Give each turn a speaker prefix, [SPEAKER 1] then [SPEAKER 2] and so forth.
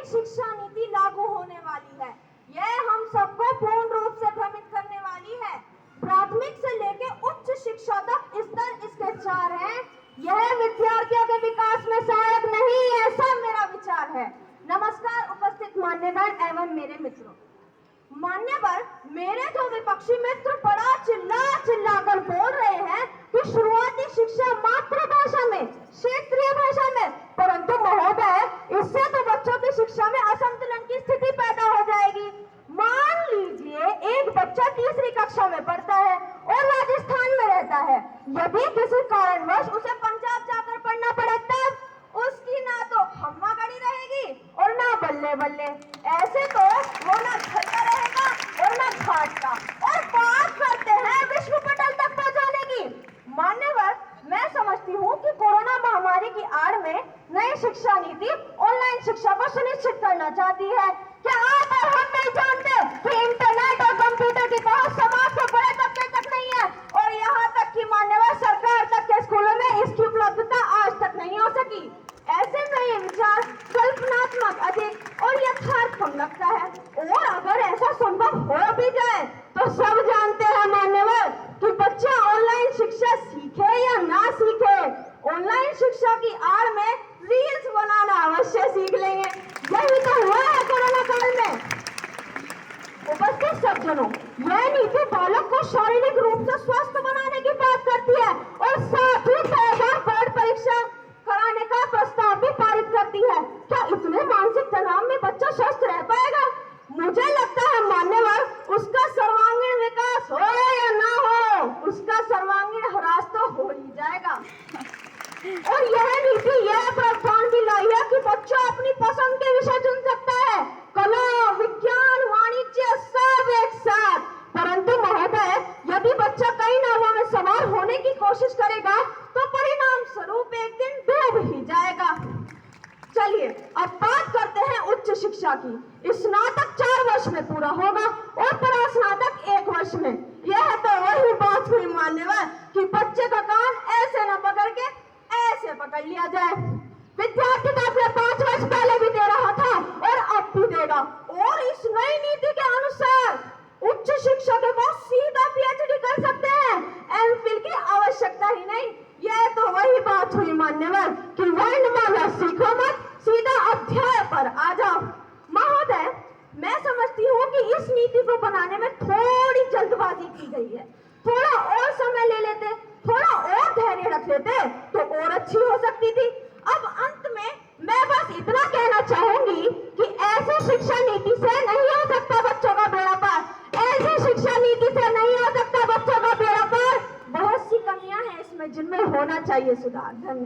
[SPEAKER 1] नई शिक्षा नीति लागू होने वाली है। यह हम सबको पूर्ण रूप से भ्रमित करने वाली है। प्राथमिक से लेकर उच्च शिक्षा तक स्तर इसके 4 हैं। यह विद्यार्थियों के विकास में सहायक नहीं, ऐसा मेरा विचार है। नमस्कार उपस्थित मान्यगण एवं मेरे मित्रों। मान्यवर, मेरे जो विपक्षी मित्र बड़ा चिल्ला कर बोल रहे हैं कि शुरुआती शिक्षा मातृभाषा में, क्षेत्रीय भाषा में, परंतु महोदय इससे तो बच्चों की शिक्षा में असंतुलन की स्थिति पैदा हो जाएगी। मान लीजिए एक बच्चा तीसरी कक्षा में पढ़ता है और राजस्थान में रहता है। यदि किसी कारणवश उसे पंजाब जाकर पढ़ना पड़े तब उसकी ना तो खम्मा गड़ी रहेगी और ना बल्ले बल्ले। ऐसे तो वो ना घर का रहेगा और ना घाट का, और बात करते हैं विश्व पटल तक पहुंचाने की। मान्यवर, मैं समझती हूँ कि कोरोना महामारी की आड़ में नई शिक्षा नीति ऑनलाइन शिक्षा को सुनिश्चित करना चाहती है। क्या आप और हम नहीं जानते कि इंटरनेट और कंप्यूटर की पहुंच समाज के बड़े तबके तक नहीं है, और यहाँ तक कि मान्यवर सरकार तक के स्कूलों में इसकी उपलब्धता आज तक नहीं हो सकी। ऐसे में ये विचार कल्पनात्मक, अधिक और यथार्थपूर्ण लगता है। और अगर ऐसा संभव हो भी जाए तो सब जानते हैं मान्यवर कि बच्चा ऑनलाइन शिक्षा सीखे या ना सीखे, ऑनलाइन शिक्षा की आड़ में रील्स बनाना अवश्य सीख लेंगे। यही तो हुआ है कोरोना काल में। उपस्थित सज्जनों, यह नीति बालक को शारीरिक रूप से स्वस्थ बनाने की बात करती है और साथ ही बोर्ड परीक्षा कराने का प्रस्ताव भी पारित करती है। क्या इतने मानसिक तनाव में बच्चा स्वस्थ रह पाएगा? मुझे लगता है मान्यवर, उसका सर्वांगीण विकास हो या ना हो, उसका सर्वांगीण ह्रास तो हो ही जाएगा। और यह नीति यह प्रावधान भी लाई है कि बच्चा अपनी पसंद के विषय चुन सकता है, कला, विज्ञान, वाणिज्य सब एक साथ। परंतु महोदय, यदि बच्चा कई नावों में सवार होने की कोशिश करेगा तो परिणाम स्वरूप एक दिन डूब ही जाएगा। चलिए अब बात करते हैं उच्च शिक्षा की। स्नातक 4 वर्ष में पूरा होगा और परास्नातक 1 वर्ष में। यह तो वही बात हुई मान्यवर कि बच्चे का कान ऐसे न पकड़ के ऐसे पकड़ लिया जाए। विद्यार्थी दाखिला 5 वर्ष पहले भी दे रहा था और अब भी देगा। और इस नई नीति के अनुसार उच्च शिक्षा के बाद सीधा पीएचडी कर सकते हैं, एमफिल की आवश्यकता ही नहीं। यह तो वही बात हुई मान्यवर कि वर्णमाला सीखो मत, सीधा अध्याय पर आ जाओ। महोदय, मैं समझती हूँ कि इस नीति को बनाने में थोड़ी जल्दबाजी की गई है। थोड़ा और समय ले लेते, थोड़ा और धैर्य रख लेते तो और अच्छी हो सकती थी। अब अंत में मैं बस इतना कहना चाहूंगी कि ऐसी शिक्षा नीति से नहीं हो सकता बच्चों का बेड़ा पार, ऐसी शिक्षा नीति से नहीं हो सकता बच्चों का बेड़ा पार। बहुत सी कमियां हैं इसमें जिनमें होना चाहिए सुधार। धन्यवाद।